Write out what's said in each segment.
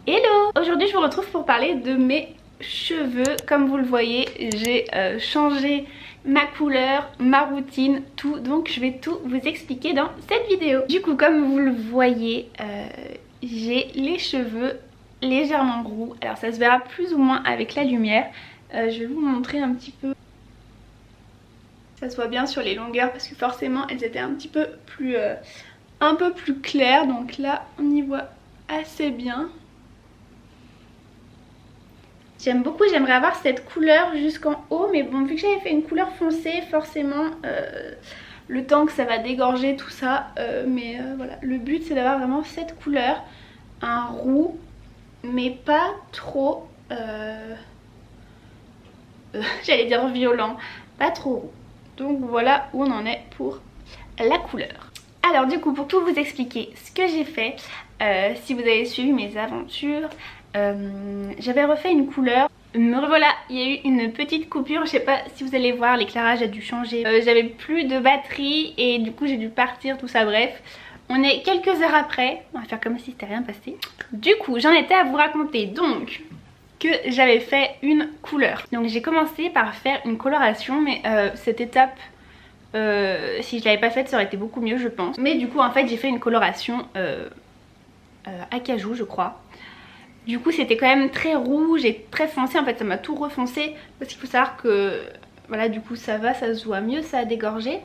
Hello! Aujourd'hui je vous retrouve pour parler de mes cheveux. Comme vous le voyez, j'ai changé ma couleur, ma routine, tout. Donc je vais tout vous expliquer dans cette vidéo. Du coup, comme vous le voyez, j'ai les cheveux légèrement roux. Alors ça se verra plus ou moins avec la lumière. Je vais vous montrer un petit peu. Ça se voit bien sur les longueurs parce que forcément elles étaient un peu plus claires. Donc là on y voit assez bien. J'aime beaucoup, j'aimerais avoir cette couleur jusqu'en haut, mais bon, vu que j'avais fait une couleur foncée, forcément le temps que ça va dégorger tout ça, voilà, le but c'est d'avoir vraiment cette couleur, un roux, mais pas trop, j'allais dire violent, pas trop roux. Donc voilà où on en est pour la couleur. Alors du coup, pour tout vous expliquer ce que j'ai fait, si vous avez suivi mes aventures, j'avais refait une couleur. Me revoilà, il y a eu une petite coupure, je sais pas si vous allez voir, l'éclairage a dû changer. J'avais plus de batterie et du coup j'ai dû partir, tout ça, bref. On est quelques heures après, on va faire comme si c'était rien passé. Du coup j'en étais à vous raconter donc que j'avais fait une couleur. Donc j'ai commencé par faire une coloration, mais cette étape, si je l'avais pas faite ça aurait été beaucoup mieux je pense. Mais du coup en fait j'ai fait une coloration acajou je crois. Du coup c'était quand même très rouge et très foncé, en fait ça m'a tout refoncé. Parce qu'il faut savoir que voilà, du coup ça va, ça se voit mieux, ça a dégorgé.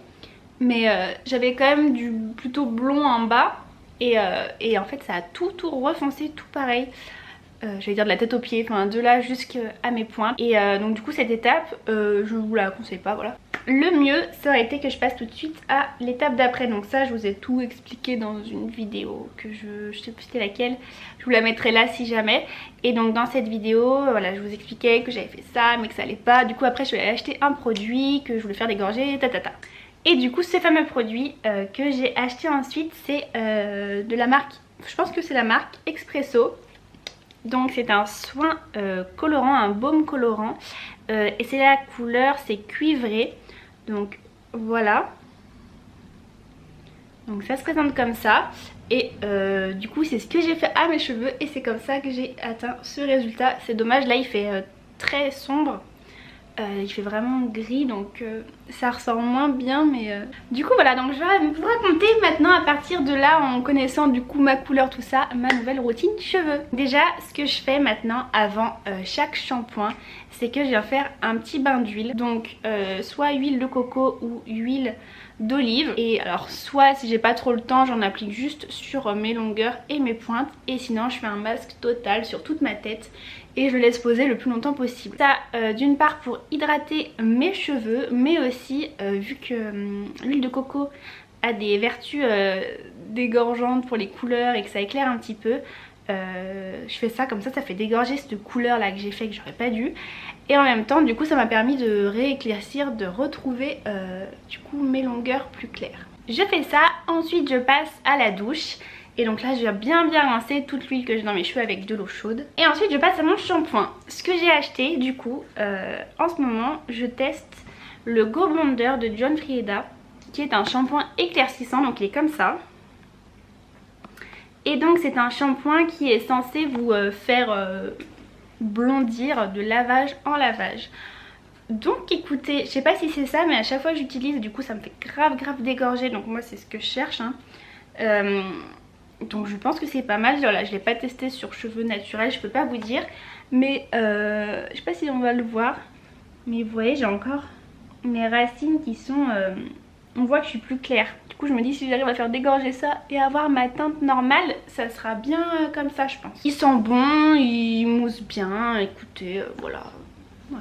Mais j'avais quand même du plutôt blond en bas. Et en fait ça a tout refoncé, tout pareil. J'allais dire de la tête aux pieds, enfin de là jusqu'à mes pointes. Et donc du coup cette étape je vous la conseille pas, voilà. Le mieux ça aurait été que je passe tout de suite à l'étape d'après. Donc ça je vous ai tout expliqué dans une vidéo que je sais plus c'était laquelle. Je vous la mettrai là si jamais. Et donc dans cette vidéo voilà, je vous expliquais que j'avais fait ça mais que ça allait pas. Du coup après je suis allée acheter un produit que je voulais faire dégorger, tatata. Et du coup ce fameux produit que j'ai acheté ensuite c'est de la marque, je pense que c'est la marque Expresso. Donc c'est un soin colorant, un baume colorant et c'est la couleur, c'est cuivré. Donc voilà. Donc ça se présente comme ça. Et du coup c'est ce que j'ai fait à mes cheveux et c'est comme ça que j'ai atteint ce résultat. C'est dommage, là il fait très sombre. Il fait vraiment gris donc ça ressort moins bien mais du coup voilà, donc je vais vous raconter maintenant à partir de là, en connaissant du coup ma couleur tout ça, ma nouvelle routine cheveux. Déjà ce que je fais maintenant avant chaque shampoing, c'est que je viens faire un petit bain d'huile. Donc soit huile de coco ou huile d'olive. Et alors soit si j'ai pas trop le temps j'en applique juste sur mes longueurs et mes pointes. Et sinon je fais un masque total sur toute ma tête et je le laisse poser le plus longtemps possible. Ça d'une part pour hydrater mes cheveux, mais aussi vu que l'huile de coco a des vertus dégorgeantes pour les couleurs et que ça éclaire un petit peu, je fais ça comme ça fait dégorger cette couleur là que j'ai fait que j'aurais pas dû. Et en même temps du coup ça m'a permis de rééclaircir, de retrouver du coup mes longueurs plus claires. Je fais ça, ensuite je passe à la douche. Et donc là je viens bien rincer toute l'huile que j'ai dans mes cheveux avec de l'eau chaude. Et ensuite je passe à mon shampoing. Ce que j'ai acheté du coup, en ce moment je teste le Go Blonder de John Frieda, qui est un shampoing éclaircissant, donc il est comme ça. Et donc c'est un shampoing qui est censé vous faire blondir de lavage en lavage. Donc écoutez, je sais pas si c'est ça mais à chaque fois que j'utilise du coup ça me fait grave dégorger. Donc moi c'est ce que je cherche hein. Donc je pense que c'est pas mal. Voilà, je l'ai pas testé sur cheveux naturels, je peux pas vous dire. Mais je sais pas si on va le voir. Mais vous voyez j'ai encore mes racines qui sont... on voit que je suis plus claire. Du coup je me dis si j'arrive à faire dégorger ça et avoir ma teinte normale, ça sera bien comme ça je pense. Il sent bon, il mousse bien, écoutez voilà.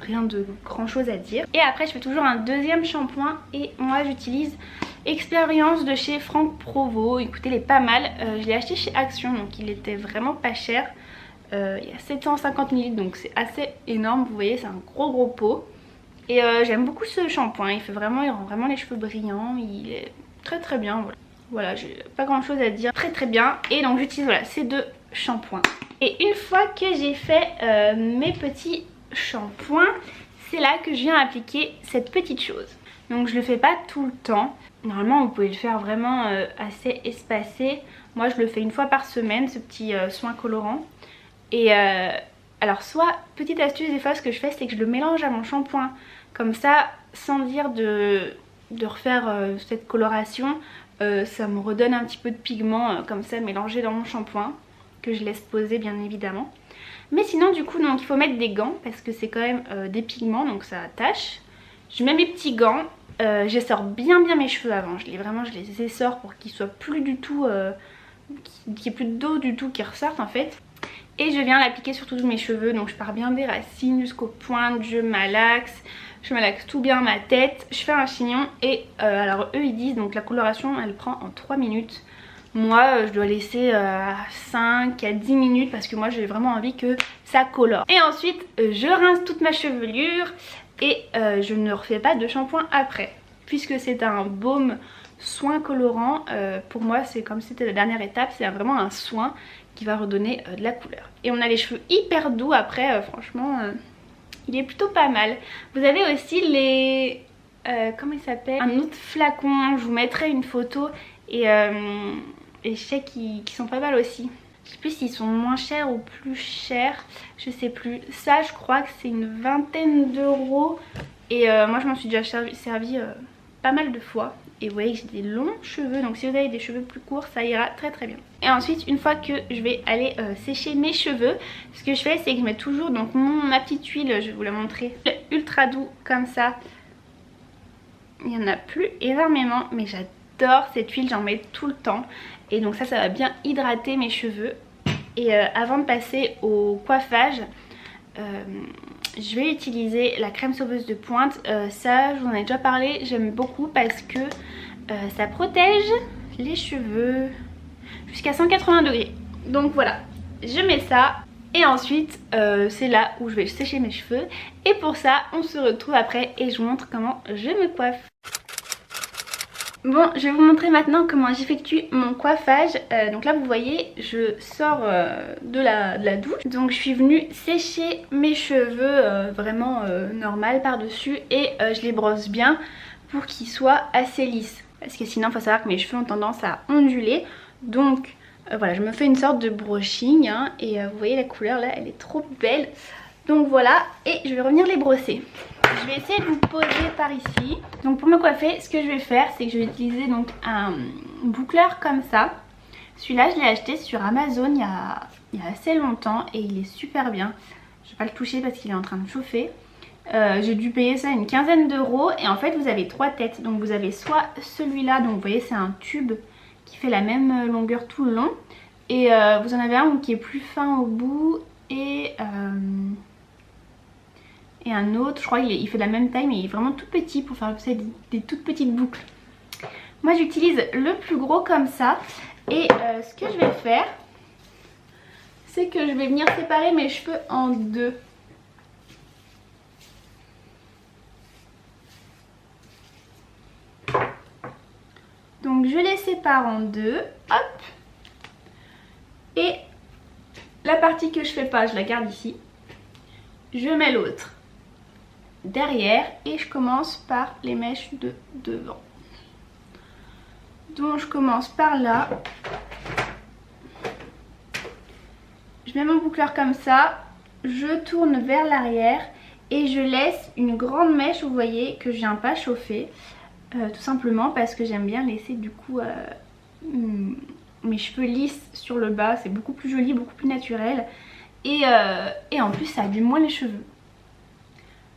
Rien de grand chose à dire. Et après je fais toujours un deuxième shampoing et moi j'utilise Expérience de chez Franck Provo. Écoutez il est pas mal, je l'ai acheté chez Action donc il était vraiment pas cher. Il y a 750 ml donc c'est assez énorme, vous voyez c'est un gros pot. Et j'aime beaucoup ce shampoing, il rend vraiment les cheveux brillants, il est très bien. Voilà, j'ai pas grand chose à dire, très bien. Et donc j'utilise voilà ces deux shampoings. Et une fois que j'ai fait mes petits shampoing, c'est là que je viens appliquer cette petite chose. Donc je le fais pas tout le temps. Normalement vous pouvez le faire vraiment assez espacé. Moi je le fais une fois par semaine, ce petit soin colorant. Et alors soit, petite astuce des fois, ce que je fais c'est que je le mélange à mon shampoing. Comme ça, sans dire de refaire cette coloration, ça me redonne un petit peu de pigment comme ça mélangé dans mon shampoing, que je laisse poser bien évidemment. Mais sinon du coup donc il faut mettre des gants parce que c'est quand même des pigments donc ça attache. Je mets mes petits gants, j'essore bien mes cheveux avant, je les essore pour qu'ils soient plus du tout, qu'il n'y ait plus d'eau du tout qui ressorte en fait. Et je viens l'appliquer sur tous mes cheveux, donc je pars bien des racines jusqu'aux pointes, je malaxe tout bien ma tête, je fais un chignon et alors eux ils disent donc la coloration elle prend en 3 minutes. Moi je dois laisser 5 à 10 minutes parce que moi j'ai vraiment envie que ça colore. Et ensuite je rince toute ma chevelure et je ne refais pas de shampoing après. Puisque c'est un baume soin colorant, pour moi c'est comme si c'était la dernière étape, c'est vraiment un soin qui va redonner de la couleur. Et on a les cheveux hyper doux après, franchement il est plutôt pas mal. Vous avez aussi les... comment il s'appelle, un autre flacon, je vous mettrai une photo et je sais qu'ils sont pas mal aussi. Je sais plus s'ils sont moins chers ou plus chers, je sais plus. Ça je crois que c'est une vingtaine d'euros et moi je m'en suis déjà servi pas mal de fois. Et vous voyez que j'ai des longs cheveux, donc si vous avez des cheveux plus courts ça ira très bien. Et ensuite une fois que je vais aller sécher mes cheveux, ce que je fais c'est que je mets toujours donc ma petite huile, je vais vous la montrer, ultra doux comme ça. Il n'y en a plus énormément mais j'adore cette huile, j'en mets tout le temps. Et donc ça va bien hydrater mes cheveux. Et avant de passer au coiffage, je vais utiliser la crème sauveuse de pointe. Ça je vous en ai déjà parlé, j'aime beaucoup parce que ça protège les cheveux jusqu'à 180 degrés. Donc voilà, je mets ça et ensuite c'est là où je vais sécher mes cheveux. Et pour ça on se retrouve après et je vous montre comment je me coiffe. Bon, je vais vous montrer maintenant comment j'effectue mon coiffage. Donc là vous voyez, je sors de la douche. Donc je suis venue sécher mes cheveux vraiment normal par dessus. Et je les brosse bien pour qu'ils soient assez lisses. Parce que sinon il faut savoir que mes cheveux ont tendance à onduler. Donc voilà, je me fais une sorte de brushing hein, et vous voyez la couleur là, elle est trop belle. Donc voilà, et je vais revenir les brosser. Je vais essayer de vous poser par ici. Donc pour me coiffer, ce que je vais faire, c'est que je vais utiliser donc un boucleur comme ça. Celui-là, je l'ai acheté sur Amazon il y a assez longtemps et il est super bien. Je vais pas le toucher parce qu'il est en train de chauffer. J'ai dû payer ça une quinzaine d'euros et en fait vous avez 3 têtes. Donc vous avez soit celui-là, donc vous voyez c'est un tube qui fait la même longueur tout le long. Et vous en avez un qui est plus fin au bout et un autre, je crois qu'il fait de la même taille mais il est vraiment tout petit pour faire des toutes petites boucles. Moi j'utilise le plus gros comme ça et ce que je vais faire c'est que je vais venir séparer mes cheveux en deux. Donc je les sépare en deux, hop, et la partie que je fais pas je la garde ici, je mets l'autre derrière et je commence par les mèches de devant. Donc je commence par là, je mets mon boucleur comme ça, je tourne vers l'arrière et je laisse une grande mèche, vous voyez, que je viens pas chauffer, tout simplement parce que j'aime bien laisser du coup mes cheveux lisses sur le bas, c'est beaucoup plus joli, beaucoup plus naturel et en plus ça abîme moins les cheveux.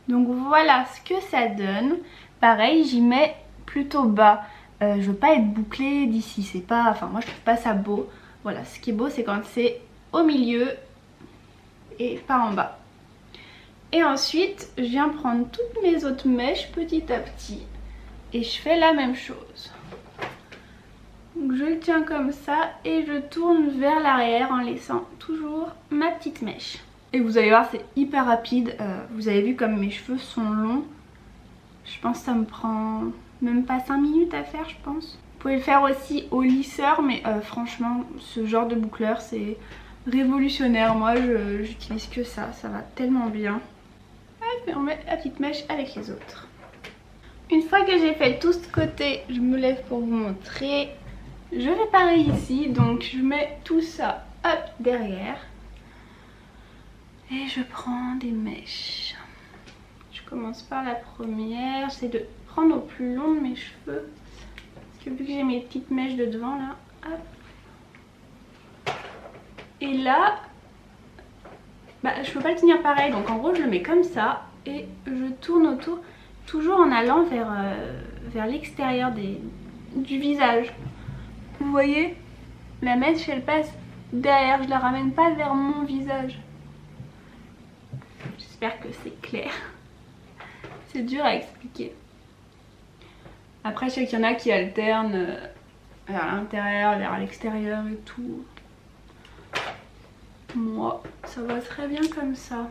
Donc voilà ce que ça donne. Pareil, j'y mets plutôt bas. Je veux pas être bouclée d'ici, c'est pas, enfin moi je trouve pas ça beau. Voilà, ce qui est beau c'est quand c'est au milieu et pas en bas. Et ensuite je viens prendre toutes mes autres mèches petit à petit et je fais la même chose. Donc je le tiens comme ça et je tourne vers l'arrière en laissant toujours ma petite mèche. Et vous allez voir c'est hyper rapide, vous avez vu comme mes cheveux sont longs. Je pense que ça me prend même pas 5 minutes à faire je pense. Vous pouvez le faire aussi au lisseur mais franchement ce genre de boucleur c'est révolutionnaire. Moi j'utilise que ça va tellement bien. Et on met la petite mèche avec les autres. Une fois que j'ai fait tout ce côté, je me lève pour vous montrer. Je fais pareil ici, donc je mets tout ça hop derrière. Et je prends des mèches. Je commence par la première. J'essaie de prendre au plus long de mes cheveux. Parce que vu que j'ai mes petites mèches de devant là. Hop. Et là, je peux pas le tenir pareil. Donc en gros je le mets comme ça. Et je tourne autour. Toujours en allant vers l'extérieur du visage. Vous voyez, la mèche elle passe derrière. Je la ramène pas vers mon visage. J'espère que c'est clair. C'est dur à expliquer. Après je sais qu'il y en a qui alternent vers l'intérieur, vers l'extérieur et tout. Moi ça va très bien comme ça.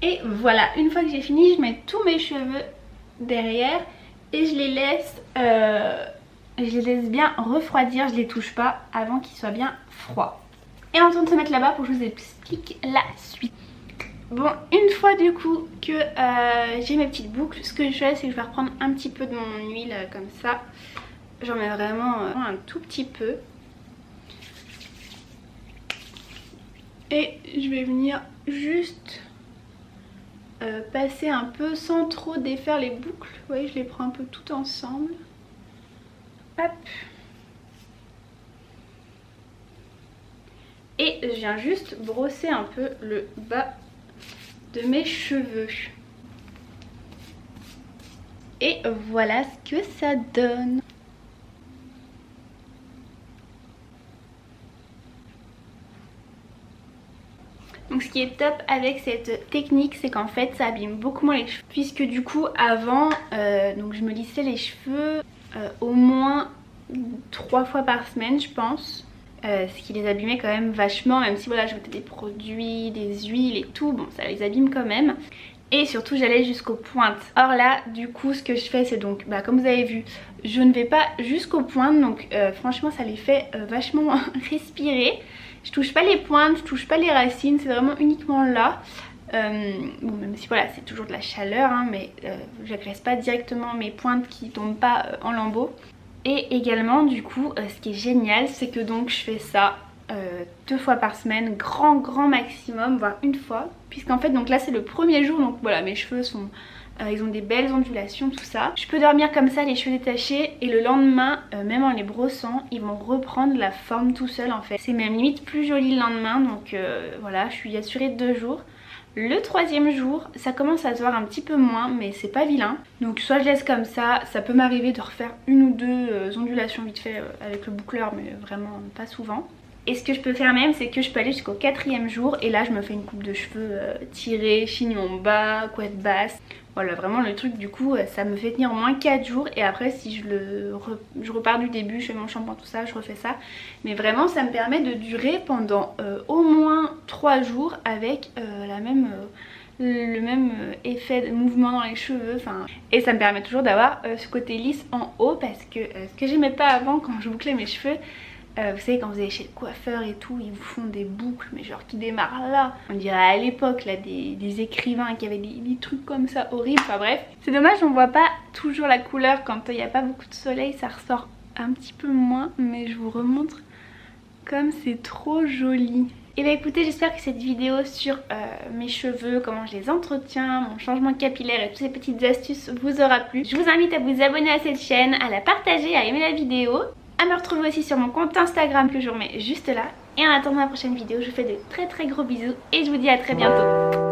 Et voilà, une fois que j'ai fini, je mets tous mes cheveux derrière et je les laisse bien refroidir. Je les touche pas avant qu'ils soient bien froids. Et on tourne se mettre là-bas pour que je vous explique la suite. Bon, une fois du coup que j'ai mes petites boucles, ce que je fais c'est que je vais reprendre un petit peu de mon huile comme ça. J'en mets vraiment un tout petit peu. Et je vais venir juste passer un peu sans trop défaire les boucles. Vous voyez, je les prends un peu toutes ensemble. Hop. Et je viens juste brosser un peu le bas de mes cheveux. Et voilà ce que ça donne. Donc ce qui est top avec cette technique, c'est qu'en fait ça abîme beaucoup moins les cheveux. Puisque du coup avant, donc je me lissais les cheveux au moins 3 fois par semaine je pense. Ce qui les abîmait quand même vachement, même si voilà je mettais des produits, des huiles et tout, bon ça les abîme quand même. Et surtout j'allais jusqu'aux pointes. Or là du coup ce que je fais c'est donc, comme vous avez vu, je ne vais pas jusqu'aux pointes. Donc franchement ça les fait vachement respirer. Je touche pas les pointes, je touche pas les racines, c'est vraiment uniquement là. Bon, même si voilà c'est toujours de la chaleur hein, mais j'agresse pas directement mes pointes qui tombent pas en lambeaux. Et également du coup ce qui est génial c'est que donc je fais ça 2 fois par semaine, grand maximum, voire une fois. Puisqu'en fait donc là c'est le premier jour, donc voilà mes cheveux sont... ils ont des belles ondulations, tout ça. Je peux dormir comme ça, les cheveux détachés, et le lendemain, même en les brossant, ils vont reprendre la forme tout seuls en fait. C'est même limite plus joli le lendemain, donc voilà, je suis assurée de 2 jours. Le 3e jour, ça commence à se voir un petit peu moins, mais c'est pas vilain. Donc soit je laisse comme ça peut m'arriver de refaire 1 ou 2 ondulations vite fait avec le boucleur, mais vraiment pas souvent. Et ce que je peux faire même c'est que je peux aller jusqu'au 4e jour et là je me fais une coupe de cheveux tirée, chignon bas, couette basse. Voilà vraiment le truc du coup ça me fait tenir au moins 4 jours et après si je repars du début, je fais mon shampoing tout ça, je refais ça. Mais vraiment ça me permet de durer pendant au moins 3 jours avec le même effet de mouvement dans les cheveux, et ça me permet toujours d'avoir ce côté lisse en haut parce que ce que j'aimais pas avant quand je bouclais mes cheveux, vous savez quand vous allez chez le coiffeur et tout, ils vous font des boucles mais genre qui démarrent là. On dirait à l'époque là des écrivains qui avaient des trucs comme ça horribles, enfin bref. C'est dommage on voit pas toujours la couleur quand il n'y a pas beaucoup de soleil, ça ressort un petit peu moins, mais je vous remontre comme c'est trop joli. Et bah écoutez, j'espère que cette vidéo sur mes cheveux, comment je les entretiens, mon changement capillaire et toutes ces petites astuces vous aura plu. Je vous invite à vous abonner à cette chaîne, à la partager, à aimer la vidéo, à me retrouver aussi sur mon compte Instagram que je remets juste là. Et en attendant la prochaine vidéo, je vous fais de très gros bisous et je vous dis à très bientôt.